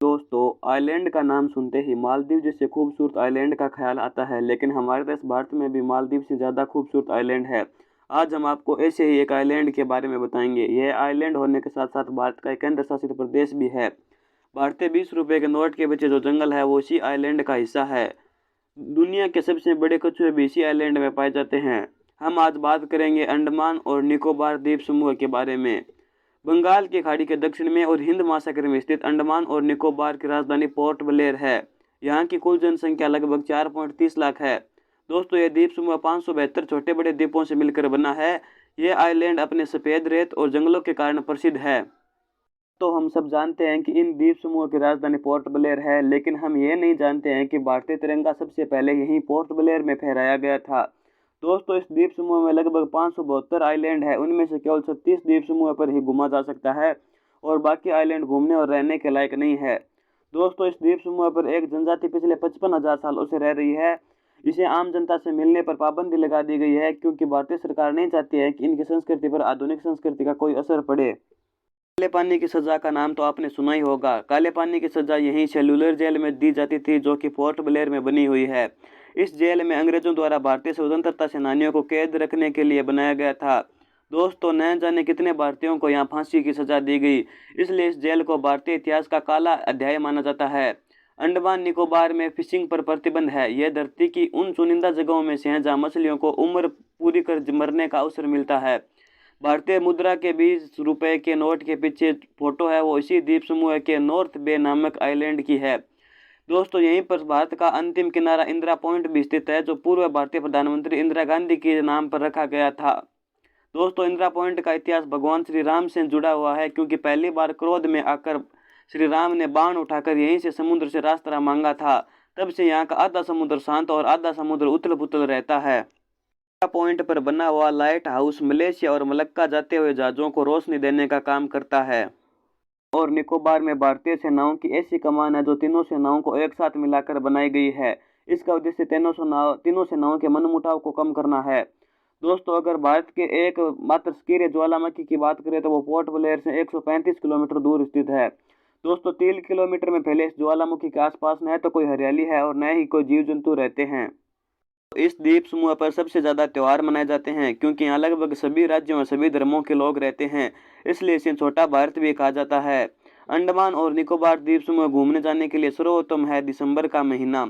दोस्तों, आइलैंड का नाम सुनते ही मालदीव जैसे खूबसूरत आइलैंड का ख्याल आता है, लेकिन हमारे देश भारत में भी मालदीव से ज़्यादा खूबसूरत आइलैंड है। आज हम आपको ऐसे ही एक आइलैंड के बारे में बताएंगे। यह आइलैंड होने के साथ साथ भारत का एक केंद्र शासित प्रदेश भी है। भारतीय 20 रुपये के नोट के पीछे जो जंगल है वो इसी आइलैंड का हिस्सा है। दुनिया के सबसे बड़े कछुए भी इसी आइलैंड में पाए जाते हैं। हम आज बात करेंगे अंडमान और निकोबार द्वीप समूह के बारे में। बंगाल की खाड़ी के दक्षिण में और हिंद महासागर में स्थित अंडमान और निकोबार की राजधानी पोर्ट ब्लेयर है। यहाँ की कुल जनसंख्या लगभग 4.30 लाख है। दोस्तों, यह द्वीप समूह 572 छोटे बड़े द्वीपों से मिलकर बना है। यह आइलैंड अपने सफ़ेद रेत और जंगलों के कारण प्रसिद्ध है। तो हम सब जानते हैं कि इन द्वीप समूह की राजधानी पोर्ट ब्लेयर है, लेकिन हम ये नहीं जानते हैं कि भारतीय तिरंगा सबसे पहले यहीं पोर्ट ब्लेयर में फहराया गया था। दोस्तों, इस द्वीप समूह में लगभग 572 आइलैंड है। उनमें से केवल 36 द्वीप समूह पर ही घूमा जा सकता है और बाकी आइलैंड घूमने और रहने के लायक नहीं है। दोस्तों, इस द्वीप समूह पर एक जनजाति पिछले 55,000 सालों से रह रही है। इसे आम जनता से मिलने पर पाबंदी लगा दी गई है, क्योंकि भारतीय सरकार नहीं चाहती है कि इनकी संस्कृति पर आधुनिक संस्कृति का कोई असर पड़े। काले पानी की सजा का नाम तो आपने सुना ही होगा। काले पानी की सजा यहीं सेल्यूलर जेल में दी जाती थी, जो कि पोर्ट ब्लेयर में बनी हुई है। इस जेल में अंग्रेजों द्वारा भारतीय स्वतंत्रता सेनानियों को कैद रखने के लिए बनाया गया था। दोस्तों, न जाने कितने भारतीयों को यहाँ फांसी की सजा दी गई, इसलिए इस जेल को भारतीय इतिहास का काला अध्याय माना जाता है। अंडमान निकोबार में फिशिंग पर प्रतिबंध है। यह धरती की उन चुनिंदा जगहों में से है जहाँ मछलियों को उम्र पूरी कर मरने का अवसर मिलता है। भारतीय मुद्रा के 20 रुपये के नोट के पीछे फोटो है वो इसी द्वीप समूह के नॉर्थ बे नामक आइलैंड की है। दोस्तों, यहीं पर भारत का अंतिम किनारा इंदिरा पॉइंट भी स्थित है, जो पूर्व भारतीय प्रधानमंत्री इंदिरा गांधी के नाम पर रखा गया था। दोस्तों, इंदिरा पॉइंट का इतिहास भगवान श्री राम से जुड़ा हुआ है, क्योंकि पहली बार क्रोध में आकर श्री राम ने बाण उठाकर यहीं से समुद्र से रास्ता मांगा था। तब से यहाँ का आधा समुद्र शांत और आधा समुद्र उथल पुथल रहता है। पॉइंट पर बना हुआ लाइट हाउस मलेशिया और मलक्का जाते हुए जहाजों को रोशनी देने का काम करता है। और निकोबार में भारतीय सेनाओं की ऐसी कमान है जो तीनों सेनाओं को एक साथ मिलाकर बनाई गई है। इसका उद्देश्य तीनों सेनाओं के मनमुटाव को कम करना है। दोस्तों, अगर भारत के एक मात्र सक्रिय ज्वालामुखी की बात करें तो वो पोर्ट ब्लेयर से 135 किलोमीटर दूर स्थित है। दोस्तों, 3 किलोमीटर में फैले इस ज्वालामुखी के आसपास न तो कोई हरियाली है और न ही कोई जीव जंतु रहते हैं। इस द्वीप समूह पर सबसे ज़्यादा त्यौहार मनाए जाते हैं, क्योंकि यहाँ लगभग सभी राज्यों और सभी धर्मों के लोग रहते हैं, इसलिए इसे छोटा भारत भी कहा जाता है। अंडमान और निकोबार द्वीप समूह घूमने जाने के लिए सर्वोत्तम है दिसंबर का महीना।